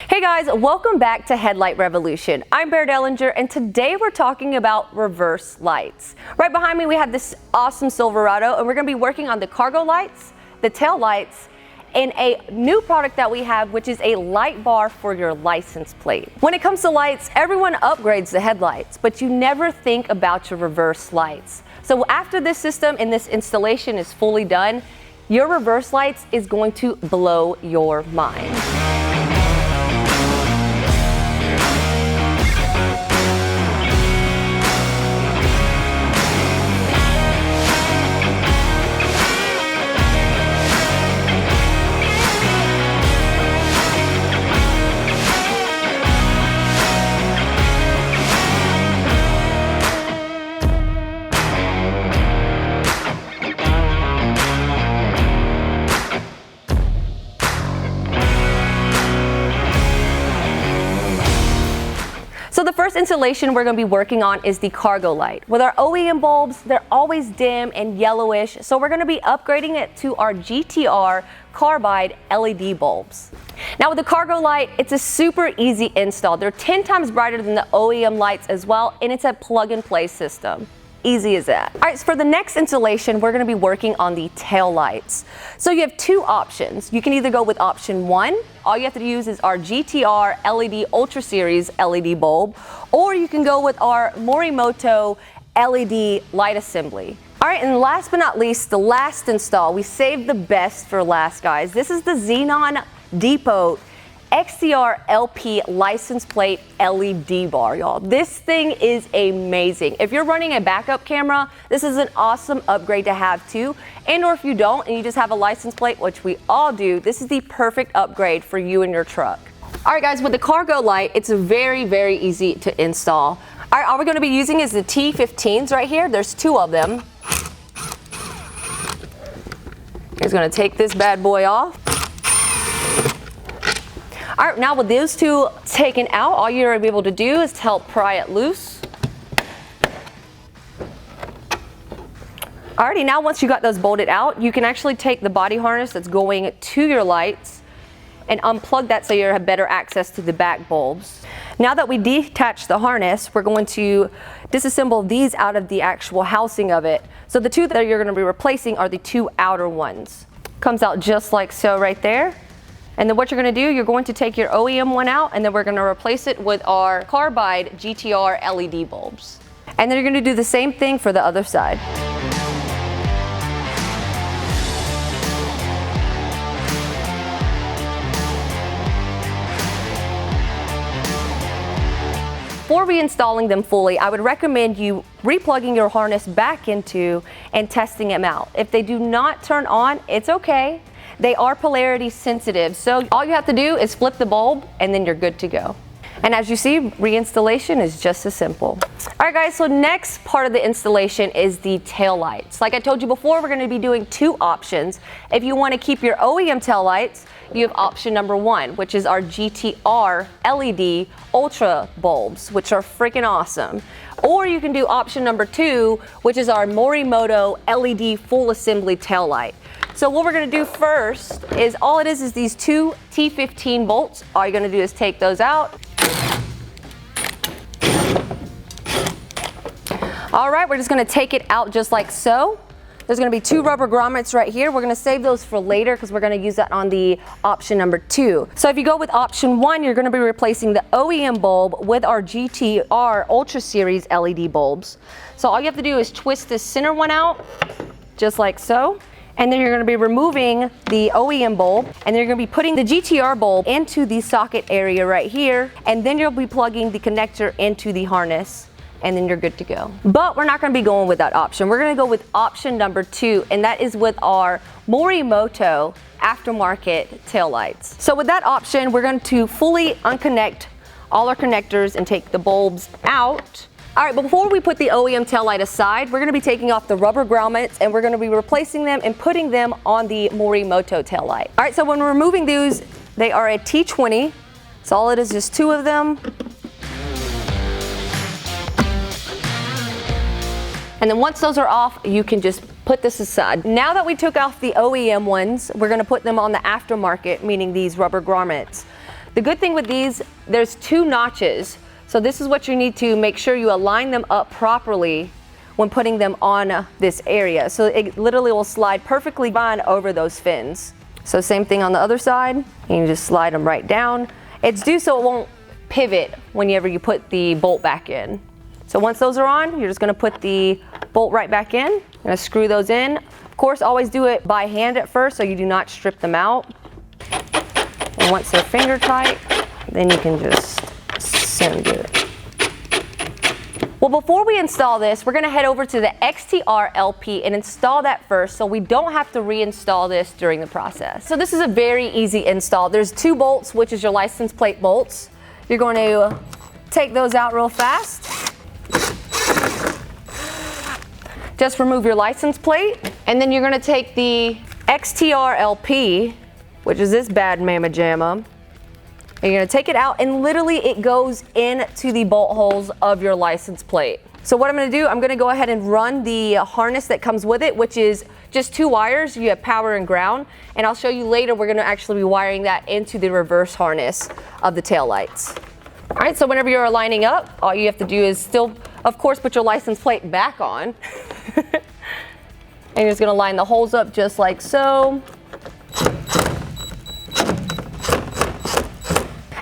Hey guys, welcome back to Headlight Revolution. I'm Bear Dellinger, and today we're talking about reverse lights. Right behind me we have this awesome Silverado, and we're going to be working on the cargo lights, the tail lights, and a new product that we have, which is a light bar for your license plate. When it comes to lights, everyone upgrades the headlights, but you never think about your reverse lights. So after this system and this installation is fully done, your reverse lights is going to blow your mind. So the first installation we're going to be working on is the cargo light. With our OEM bulbs, they're always dim and yellowish, so we're going to be upgrading it to our GTR carbide LED bulbs. Now with the cargo light, it's a super easy install. They're 10 times brighter than the OEM lights as well, and it's a plug-and-play system. Easy as that. All right, so for the next installation, we're going to be working on the tail lights. So you have two options. You can either go with option one. All you have to use is our GTR LED Ultra Series LED bulb, or you can go with our Morimoto LED light assembly. All right, and last but not least, the last install. We saved the best for last, guys. This is the Xenon Depot XCR LP license plate LED bar, y'all. This thing is amazing. If you're running a backup camera, this is an awesome upgrade to have too. And or if you don't and you just have a license plate, which we all do, this is the perfect upgrade for you and your truck. All right, guys, with the cargo light, it's very, very easy to install. All right, all we're going to be using is the T15s right here. There's two of them. He's going to take this bad boy off. All right, now with those two taken out, all you're going to be able to do is help pry it loose. Alrighty, now once you got those bolted out, you can actually take the body harness that's going to your lights and unplug that so you have better access to the back bulbs. Now that we detach the harness, we're going to disassemble these out of the actual housing of it. So the two that you're going to be replacing are the two outer ones. Comes out just like so right there. And then what you're going to do, you're going to take your OEM one out, and then we're going to replace it with our carbide GTR LED bulbs. And then you're going to do the same thing for the other side. Before reinstalling them fully, I would recommend you replugging your harness back into and testing them out. If they do not turn on, it's okay. They are polarity sensitive, so all you have to do is flip the bulb and then you're good to go. And as you see, reinstallation is just as simple. All right, guys, so next part of the installation is the tail lights. Like I told you before, we're going to be doing two options. If you want to keep your OEM tail lights, you have option number one, which is our GTR LED Ultra bulbs, which are freaking awesome. Or you can do option number two, which is our Morimoto LED full assembly tail light. So what we're going to do first is all it is these two T15 bolts. All you're going to do is take those out. All right, we're just going to take it out just like so. There's going to be two rubber grommets right here. We're going to save those for later because we're going to use that on the option number two. So if you go with option one, you're going to be replacing the OEM bulb with our GTR Ultra Series LED bulbs. So all you have to do is twist this center one out just like so. And then you're going to be removing the OEM bulb, and then you're going to be putting the GTR bulb into the socket area right here, and then you'll be plugging the connector into the harness, and then you're good to go. But we're not going to be going with that option. We're going to go with option number two, and that is with our Morimoto aftermarket taillights. So with that option, we're going to fully unconnect all our connectors and take the bulbs out. All right, but before we put the OEM taillight aside, we're going to be taking off the rubber grommets and we're going to be replacing them and putting them on the Morimoto taillight. All right, so when we're removing these, they are a T20. So all it is just two of them. And then once those are off, you can just put this aside. Now that we took off the OEM ones, we're going to put them on the aftermarket, meaning these rubber grommets. The good thing with these, there's 2 notches. So this is what you need to make sure you align them up properly when putting them on this area. So it literally will slide perfectly fine over those fins. So same thing on the other side. You just slide them right down. It's due so it won't pivot whenever you put the bolt back in. So once those are on, you're just gonna put the bolt right back in. You're gonna screw those in. Of course, always do it by hand at first so you do not strip them out. And once they're finger tight, then you can just send it. Well, before we install this, we're gonna head over to the XTR LP and install that first so we don't have to reinstall this during the process. So this is a very easy install. There's 2 bolts, which is your license plate bolts. You're going to take those out real fast. Just remove your license plate, and then you're gonna take the XTR LP, which is this bad mamma jamma. And you're gonna take it out, and literally it goes into the bolt holes of your license plate. So what I'm gonna do, I'm gonna go ahead and run the harness that comes with it, which is just 2 wires. You have power and ground, and I'll show you later we're gonna actually be wiring that into the reverse harness of the tail lights. All right, so whenever you're lining up, all you have to do is still, of course, put your license plate back on. And you're just gonna line the holes up just like so.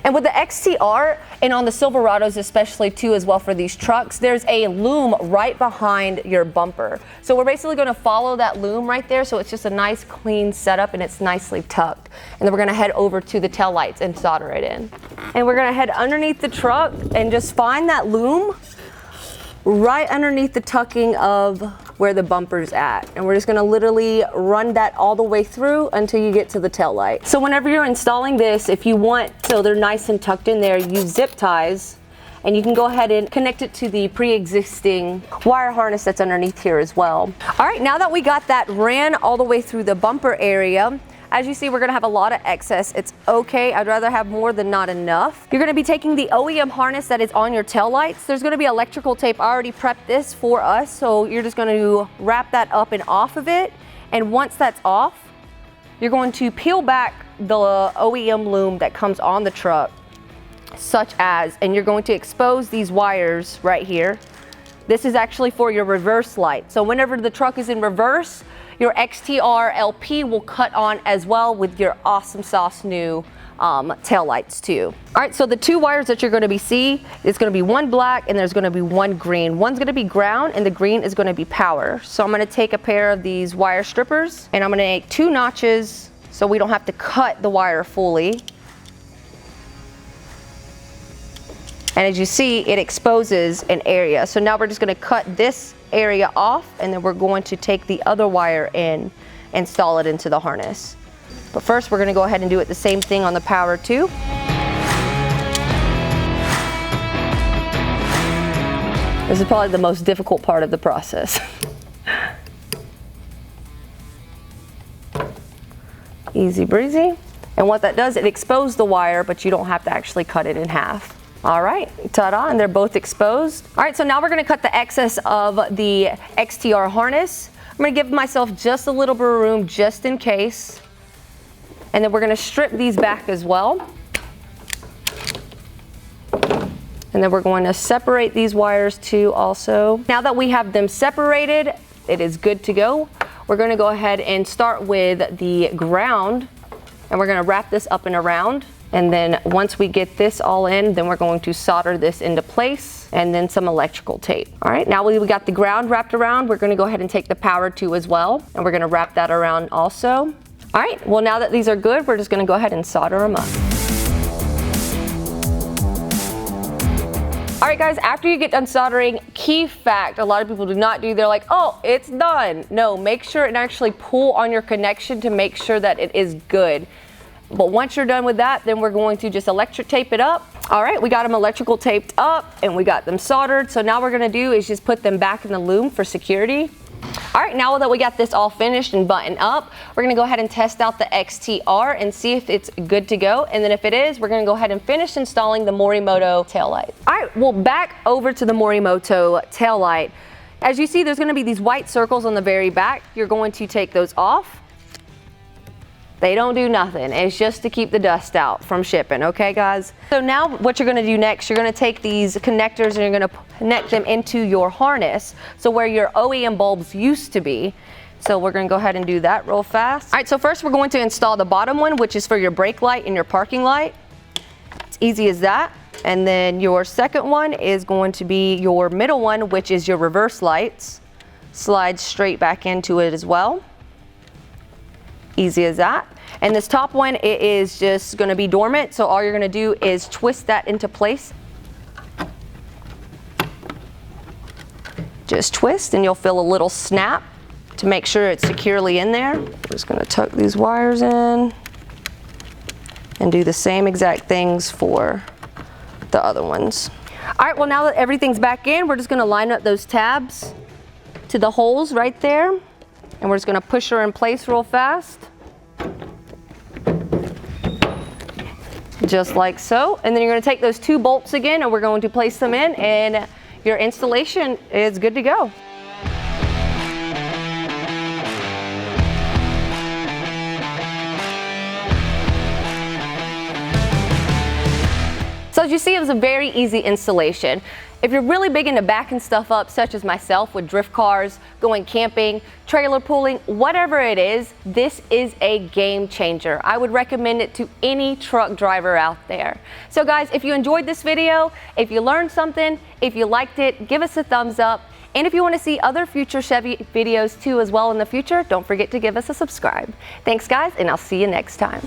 And with the XTR, and on the Silverados especially too as well for these trucks, there's a loom right behind your bumper. So we're basically gonna follow that loom right there, so it's just a nice clean setup and it's nicely tucked. And then we're gonna head over to the tail lights and solder it in. And we're gonna head underneath the truck and just find that loom right underneath the tucking of where the bumper's at. And we're just gonna literally run that all the way through until you get to the tail light. So whenever you're installing this, if you want so they're nice and tucked in there, use zip ties, and you can go ahead and connect it to the pre-existing wire harness that's underneath here as well. All right, now that we got that ran all the way through the bumper area, as you see, we're gonna have a lot of excess. It's okay, I'd rather have more than not enough. You're gonna be taking the OEM harness that is on your tail lights. There's gonna be electrical tape. I already prepped this for us, so you're just gonna wrap that up and off of it. And once that's off, you're going to peel back the OEM loom that comes on the truck, such as, and you're going to expose these wires right here. This is actually for your reverse light. So whenever the truck is in reverse, your XTR LP will cut on as well with your awesome sauce new tail lights too. All right, so the 2 wires that you're gonna see, it's gonna be 1 black and there's gonna be 1 green. One's gonna be ground and the green is gonna be power. So I'm gonna take a pair of these wire strippers and I'm gonna make 2 notches so we don't have to cut the wire fully. And as you see, it exposes an area. So now we're just gonna cut this area off, and then we're going to take the other wire in, install it into the harness. But first, we're gonna go ahead and do it the same thing on the power too. This is probably the most difficult part of the process. Easy breezy. And what that does, it exposes the wire, but you don't have to actually cut it in half. All right, ta-da, and they're both exposed. All right, so now we're gonna cut the excess of the XTR harness. I'm gonna give myself just a little bit of room just in case. And then we're gonna strip these back as well. And then we're going to separate these wires too also. Now that we have them separated, it is good to go. We're gonna go ahead and start with the ground, and we're gonna wrap this up and around. And then once we get this all in, then we're going to solder this into place and then some electrical tape. All right, now we got the ground wrapped around, we're gonna go ahead and take the power too as well, and we're gonna wrap that around also. All right, well now that these are good, we're just gonna go ahead and solder them up. All right guys, after you get done soldering, key fact a lot of people do not do, they're like, oh, it's done. No, make sure and actually pull on your connection to make sure that it is good. But once you're done with that, then we're going to just electric tape it up. All right, we got them electrical taped up and we got them soldered. So now what we're gonna do is just put them back in the loom for security. All right, now that we got this all finished and buttoned up, we're gonna go ahead and test out the XTR and see if it's good to go. And then if it is, we're gonna go ahead and finish installing the Morimoto taillight. All right, well, back over to the Morimoto taillight. As you see, there's gonna be these white circles on the very back. You're going to take those off. They don't do nothing. It's just to keep the dust out from shipping, okay guys? So now what you're gonna do next, you're gonna take these connectors and you're gonna connect them into your harness, so where your OEM bulbs used to be. So we're gonna go ahead and do that real fast. All right, so first we're going to install the bottom one, which is for your brake light and your parking light. It's easy as that. And then your second one is going to be your middle one, which is your reverse lights. Slides straight back into it as well. Easy as that. And this top one, it is just going to be dormant, so all you're going to do is twist that into place. Just twist and you'll feel a little snap to make sure it's securely in there. I'm just going to tuck these wires in and do the same exact things for the other ones. All right, well now that everything's back in, we're just going to line up those tabs to the holes right there. And we're just going to push her in place real fast. Just like so. And then you're going to take those 2 bolts again and we're going to place them in, and your installation is good to go. So as you see, it was a very easy installation. If you're really big into backing stuff up, such as myself with drift cars, going camping, trailer pulling, whatever it is, this is a game changer. I would recommend it to any truck driver out there. So guys, if you enjoyed this video, if you learned something, if you liked it, give us a thumbs up. And if you want to see other future Chevy videos too as well in the future, don't forget to give us a subscribe. Thanks guys, and I'll see you next time.